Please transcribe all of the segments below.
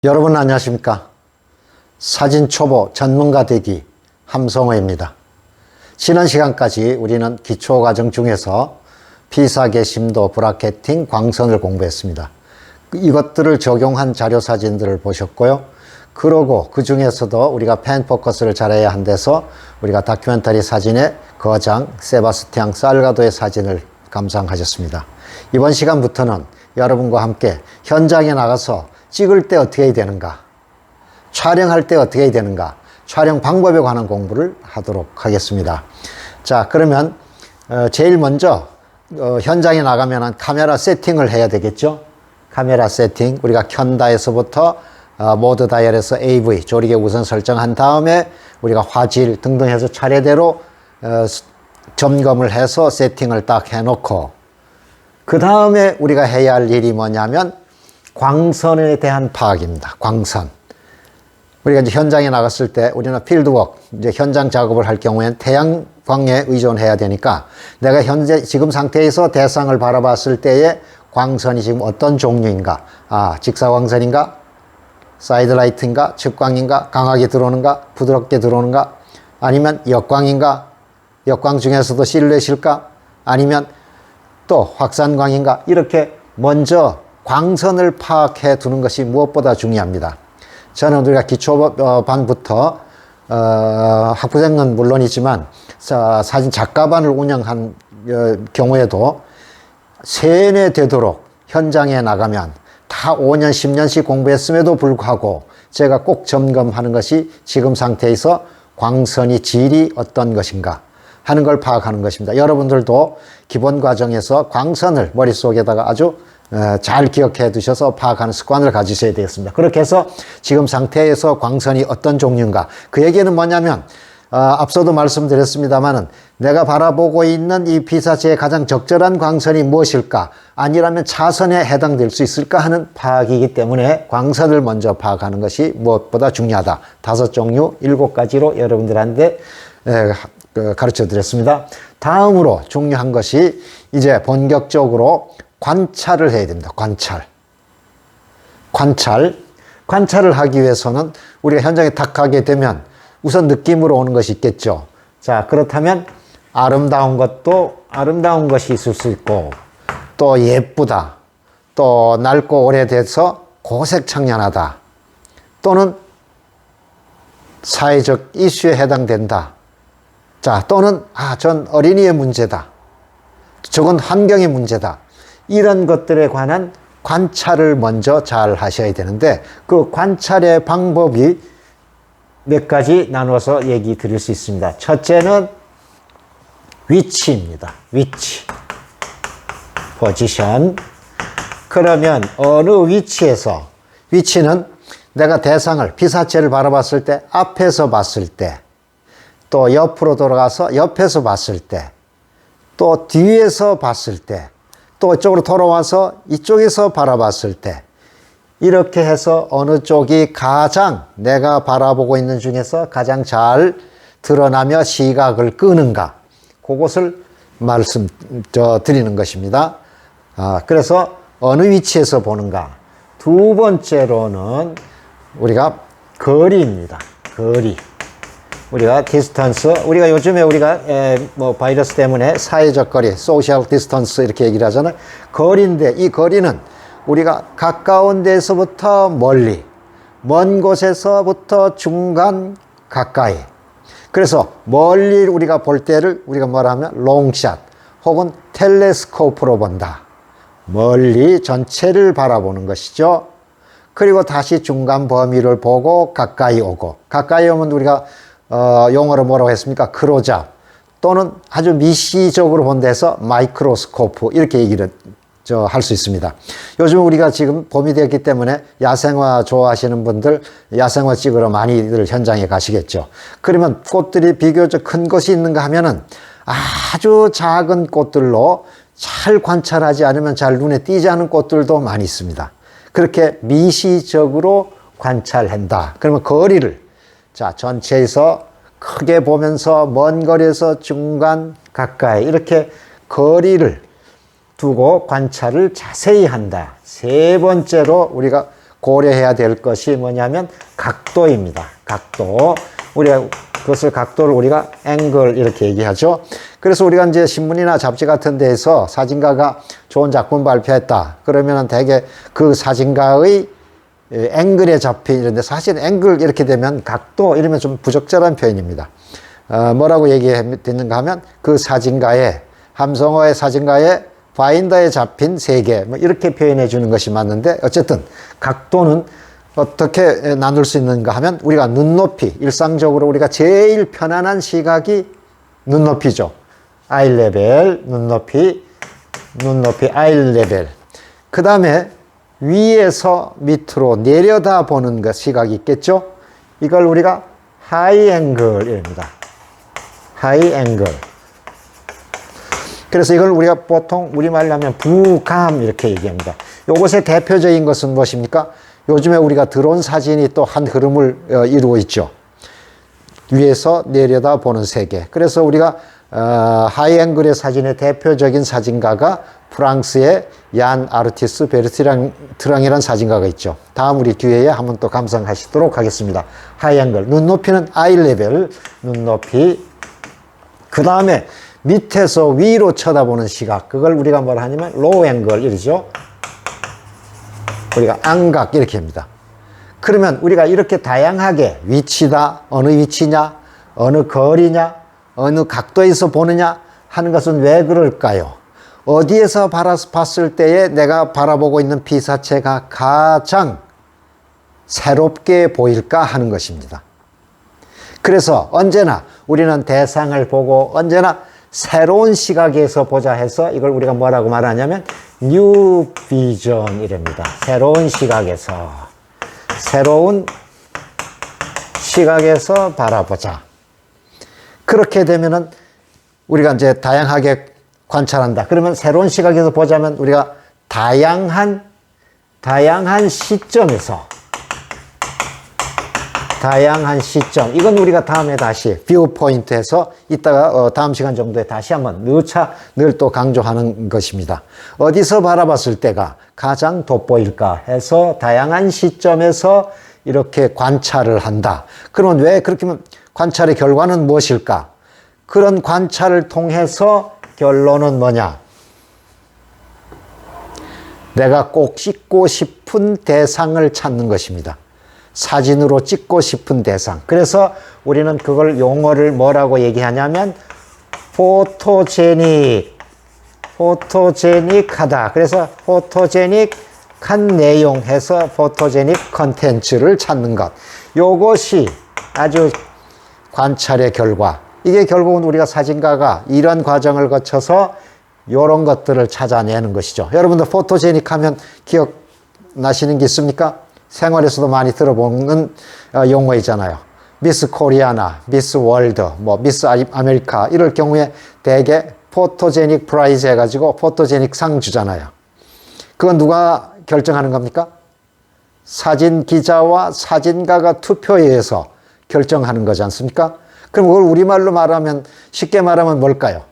여러분 안녕하십니까? 사진 초보 전문가 되기 함성호입니다. 지난 시간까지 우리는 기초과정 중에서 피사계 심도, 브라켓팅, 광선을 공부했습니다. 이것들을 적용한 자료 사진들을 보셨고요. 그러고 그 중에서도 우리가 펜포커스를 잘해야 한데서 우리가 다큐멘터리 사진의 거장 세바스티앙 살가도의 사진을 감상하셨습니다. 이번 시간부터는 여러분과 함께 현장에 나가서 찍을 때 어떻게 해야 되는가, 촬영할 때 어떻게 해야 되는가, 촬영 방법에 관한 공부를 하도록 하겠습니다. 자, 그러면 제일 먼저 현장에 나가면 카메라 세팅을 해야 되겠죠. 카메라 세팅, 우리가 켠다에서부터 모드 다이얼에서 AV, 조리개 우선 설정한 다음에 우리가 화질 등등 해서 차례대로 점검을 해서 세팅을 딱 해놓고, 그 다음에 우리가 해야 할 일이 뭐냐면 광선에 대한 파악입니다. 광선. 우리가 이제 현장에 나갔을 때 우리는 필드워크, 이제 현장 작업을 할 경우에는 태양광에 의존해야 되니까 내가 현재 지금 상태에서 대상을 바라봤을 때의 광선이 지금 어떤 종류인가, 직사광선인가, 사이드라이트인가, 측광인가, 강하게 들어오는가, 부드럽게 들어오는가, 아니면 역광인가, 역광 중에서도 실루엣일까, 아니면 또 확산광인가, 이렇게 먼저 광선을 파악해 두는 것이 무엇보다 중요합니다. 저는 우리가 기초반부터 학부생은 물론이지만 사진 작가반을 운영한 경우에도 세뇌 되도록 현장에 나가면 다 5년, 10년씩 공부했음에도 불구하고 제가 꼭 점검하는 것이 지금 상태에서 광선이 질이 어떤 것인가 하는 걸 파악하는 것입니다. 여러분들도 기본 과정에서 광선을 머릿속에다가 아주 잘 기억해 두셔서 파악하는 습관을 가지셔야 되겠습니다. 그렇게 해서 지금 상태에서 광선이 어떤 종류인가, 그 얘기는 뭐냐면 앞서도 말씀드렸습니다만은 내가 바라보고 있는 이 피사체의 가장 적절한 광선이 무엇일까, 아니라면 차선에 해당될 수 있을까 하는 파악이기 때문에 광선을 먼저 파악하는 것이 무엇보다 중요하다. 5종류 7가지로 여러분들한테 가르쳐 드렸습니다. 다음으로 중요한 것이 이제 본격적으로 관찰을 해야 됩니다. 관찰을 하기 위해서는 우리가 현장에 탁 가게 되면 우선 느낌으로 오는 것이 있겠죠. 자, 그렇다면 아름다운 것이 있을 수 있고, 또 예쁘다, 또 낡고 오래돼서 고색창연하다, 또는 사회적 이슈에 해당된다. 자, 또는 전 어린이의 문제다, 저건 환경의 문제다. 이런 것들에 관한 관찰을 먼저 잘 하셔야 되는데, 그 관찰의 방법이 몇 가지 나눠서 얘기 드릴 수 있습니다. 첫째는 위치입니다. 포지션. 그러면 어느 위치에서, 위치는 내가 대상을, 피사체를 바라봤을 때, 앞에서 봤을 때, 또 옆으로 돌아가서 옆에서 봤을 때, 또 뒤에서 봤을 때, 또 이쪽으로 돌아와서 이쪽에서 바라봤을 때, 이렇게 해서 어느 쪽이 가장 내가 바라보고 있는 중에서 가장 잘 드러나며 시각을 끄는가, 그것을 드리는 것입니다. 그래서 어느 위치에서 보는가. 두 번째로는 우리가 거리입니다. 거리. 우리가 디스턴스, 우리가 요즘에 우리가 바이러스 때문에 사회적 거리, 소셜 디스턴스 이렇게 얘기를 하잖아요. 거리인데, 이 거리는 우리가 가까운 데서부터 멀리, 먼 곳에서부터 중간, 가까이. 그래서 멀리 우리가 볼 때를 우리가 뭐라 하면 롱샷 혹은 텔레스코프로 본다. 멀리 전체를 바라보는 것이죠. 그리고 다시 중간 범위를 보고 가까이 오고, 가까이 오면 우리가 용어로 뭐라고 했습니까? 크로잡, 또는 아주 미시적으로 본 데서 마이크로스코프, 이렇게 얘기를 할 수 있습니다. 요즘 우리가 지금 봄이 되었기 때문에 야생화 좋아하시는 분들 야생화 찍으러 많이들 현장에 가시겠죠. 그러면 꽃들이 비교적 큰 것이 있는가 하면은 아주 작은 꽃들로 잘 관찰하지 않으면 잘 눈에 띄지 않은 꽃들도 많이 있습니다. 그렇게 미시적으로 관찰한다. 그러면 거리를, 자, 전체에서 크게 보면서 먼 거리에서 중간, 가까이, 이렇게 거리를 두고 관찰을 자세히 한다. 세 번째로 우리가 고려해야 될 것이 뭐냐면 각도입니다. 각도. 우리가 그것을 각도를 우리가 앵글 이렇게 얘기하죠. 그래서 우리가 이제 신문이나 잡지 같은 데에서 사진가가 좋은 작품 발표했다. 그러면은 대개 그 사진가의 앵글에 잡힌 이런데 사실 앵글 이렇게 되면 각도 이러면 좀 부적절한 표현입니다. 뭐라고 얘기했는가 하면 그 사진가의 함성호의 사진가의 파인더에 잡힌 세계 뭐 이렇게 표현해 주는 것이 맞는데 어쨌든 각도는 어떻게 나눌 수 있는가 하면 우리가 눈높이 일상적으로 우리가 제일 편안한 시각이 눈높이죠. 아이 레벨 눈높이 아이 레벨. 그 다음에 위에서 밑으로 내려다 보는 그 시각이 있겠죠. 이걸 우리가 하이 앵글입니다. 하이 앵글. 그래서 이걸 우리가 보통 우리말로 하면 부감 이렇게 얘기합니다. 이것의 대표적인 것은 무엇입니까? 요즘에 우리가 드론 사진이 또 한 흐름을 이루고 있죠. 위에서 내려다 보는 세계. 그래서 우리가 하이 앵글의 사진의 대표적인 사진가가 프랑스의 얀 아르티스 베르트랑이라는 사진가가 있죠. 다음 우리 기회에 한번 또 감상하시도록 하겠습니다. 하이 앵글. 눈높이는 아이 레벨 눈높이. 그 다음에 밑에서 위로 쳐다보는 시각. 그걸 우리가 뭐라 하냐면 로우 앵글 이러죠. 우리가 안각 이렇게 합니다. 그러면 우리가 이렇게 다양하게 위치다, 어느 위치냐, 어느 거리냐, 어느 각도에서 보느냐 하는 것은 왜 그럴까요? 어디에서 봤을 때에 내가 바라보고 있는 피사체가 가장 새롭게 보일까 하는 것입니다. 그래서 언제나 우리는 대상을 보고 언제나 새로운 시각에서 보자 해서 이걸 우리가 뭐라고 말하냐면 뉴 비전이랍니다. 새로운 시각에서 바라보자. 그렇게 되면은 우리가 이제 다양하게 관찰한다. 그러면 새로운 시각에서 보자면 우리가 다양한 시점에서 이건 우리가 다음에 다시 뷰 포인트에서 이따가 다음 시간 정도에 다시 한번 늘 또 강조하는 것입니다. 어디서 바라봤을 때가 가장 돋보일까 해서 다양한 시점에서 이렇게 관찰을 한다. 그러면 왜 그렇게 하면 관찰의 결과는 무엇일까? 그런 관찰을 통해서 결론은 뭐냐? 내가 꼭 찍고 싶은 대상을 찾는 것입니다. 사진으로 찍고 싶은 대상. 그래서 우리는 그걸 용어를 뭐라고 얘기하냐면 포토제닉하다. 그래서 포토제닉한 내용해서 포토제닉 컨텐츠를 찾는 것. 요것이 아주 관찰의 결과. 이게 결국은 우리가 사진가가 이런 과정을 거쳐서 이런 것들을 찾아내는 것이죠. 여러분들 포토제닉 하면 기억나시는 게 있습니까? 생활에서도 많이 들어보는 용어이잖아요. 미스 코리아나, 미스 월드, 미스 아메리카 이럴 경우에 대개 포토제닉 프라이즈 해가지고 포토제닉 상 주잖아요. 그건 누가 결정하는 겁니까? 사진 기자와 사진가가 투표에 의해서 결정하는 거지 않습니까? 그럼 그걸 우리말로 말하면 쉽게 말하면 뭘까요?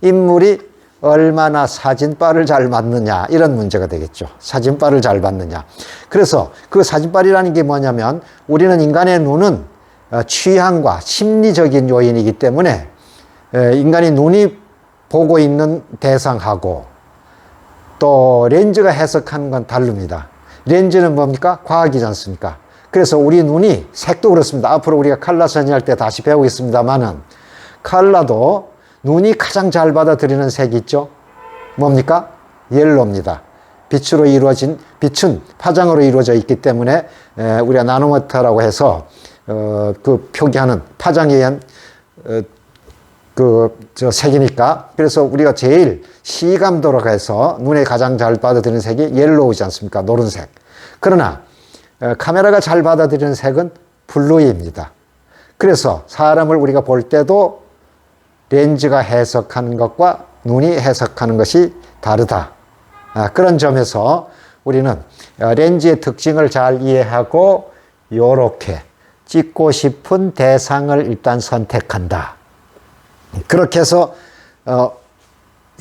인물이 얼마나 사진빨을 잘 맞느냐 이런 문제가 되겠죠. 사진빨을 잘 맞느냐. 그래서 그 사진빨이라는 게 뭐냐면 우리는 인간의 눈은 취향과 심리적인 요인이기 때문에 인간이 눈이 보고 있는 대상하고 또 렌즈가 해석하는 건 다릅니다. 렌즈는 뭡니까? 과학이지 않습니까? 그래서 우리 눈이 색도 그렇습니다. 앞으로 우리가 칼라 선이할 때 다시 배우겠습니다만은 칼라도 눈이 가장 잘 받아들이는 색이 있죠. 뭡니까? 옐로우입니다. 빛은 파장으로 이루어져 있기 때문에 우리가 나노미터라고 해서 그 표기하는 파장에 의한 색이니까. 그래서 우리가 제일 시감도로 해서 눈에 가장 잘 받아들이는 색이 옐로우지 않습니까? 노란색. 그러나 카메라가 잘 받아들이는 색은 블루입니다. 그래서 사람을 우리가 볼 때도 렌즈가 해석하는 것과 눈이 해석하는 것이 다르다. 그런 점에서 우리는 렌즈의 특징을 잘 이해하고 요렇게 찍고 싶은 대상을 일단 선택한다. 그렇게 해서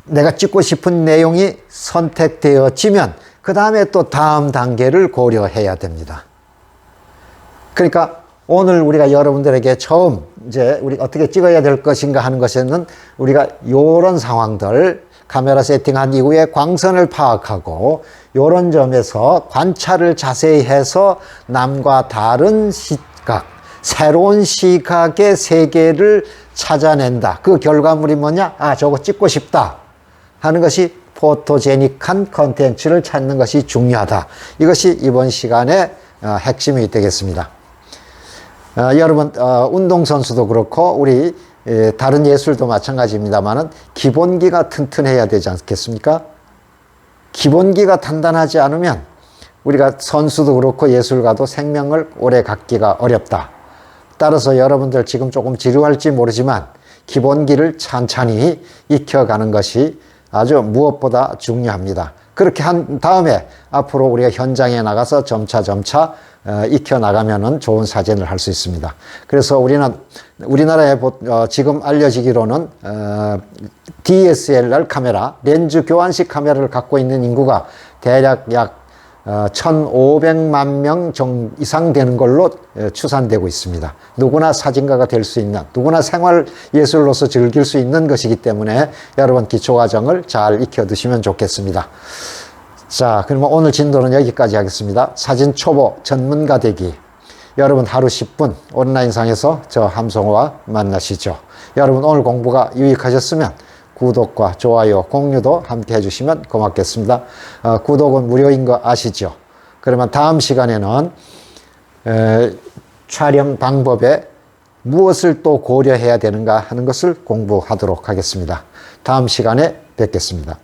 내가 찍고 싶은 내용이 선택되어지면 그 다음에 또 다음 단계를 고려해야 됩니다. 그러니까 오늘 우리가 여러분들에게 처음 이제 우리 어떻게 찍어야 될 것인가 하는 것에는 우리가 요런 상황들 카메라 세팅한 이후에 광선을 파악하고 요런 점에서 관찰을 자세히 해서 남과 다른 시각, 새로운 시각의 세계를 찾아낸다. 그 결과물이 뭐냐? 아, 저거 찍고 싶다 하는 것이 포토제닉한 컨텐츠를 찾는 것이 중요하다. 이것이 이번 시간의 핵심이 되겠습니다. 여러분, 운동선수도 그렇고 우리 다른 예술도 마찬가지입니다만은 기본기가 튼튼해야 되지 않겠습니까? 기본기가 단단하지 않으면 우리가 선수도 그렇고 예술가도 생명을 오래 갖기가 어렵다. 따라서 여러분들 지금 조금 지루할지 모르지만 기본기를 찬찬히 익혀가는 것이 아주 무엇보다 중요합니다. 그렇게 한 다음에 앞으로 우리가 현장에 나가서 점차 익혀나가면은 좋은 사진을 할 수 있습니다. 그래서 우리나라에 지금 알려지기로는 DSLR 카메라, 렌즈 교환식 카메라를 갖고 있는 인구가 대략 약 1,500만 명 이상 되는 걸로 추산되고 있습니다. 누구나 사진가가 될 수 있는, 누구나 생활 예술로서 즐길 수 있는 것이기 때문에 여러분 기초과정을 잘 익혀두시면 좋겠습니다. 자, 그러면 오늘 진도는 여기까지 하겠습니다. 사진 초보 전문가 되기. 여러분 하루 10분 온라인상에서 저 함성호와 만나시죠. 여러분 오늘 공부가 유익하셨으면 구독과 좋아요, 공유도 함께 해주시면 고맙겠습니다. 구독은 무료인 거 아시죠? 그러면 다음 시간에는 촬영 방법에 무엇을 또 고려해야 되는가 하는 것을 공부하도록 하겠습니다. 다음 시간에 뵙겠습니다.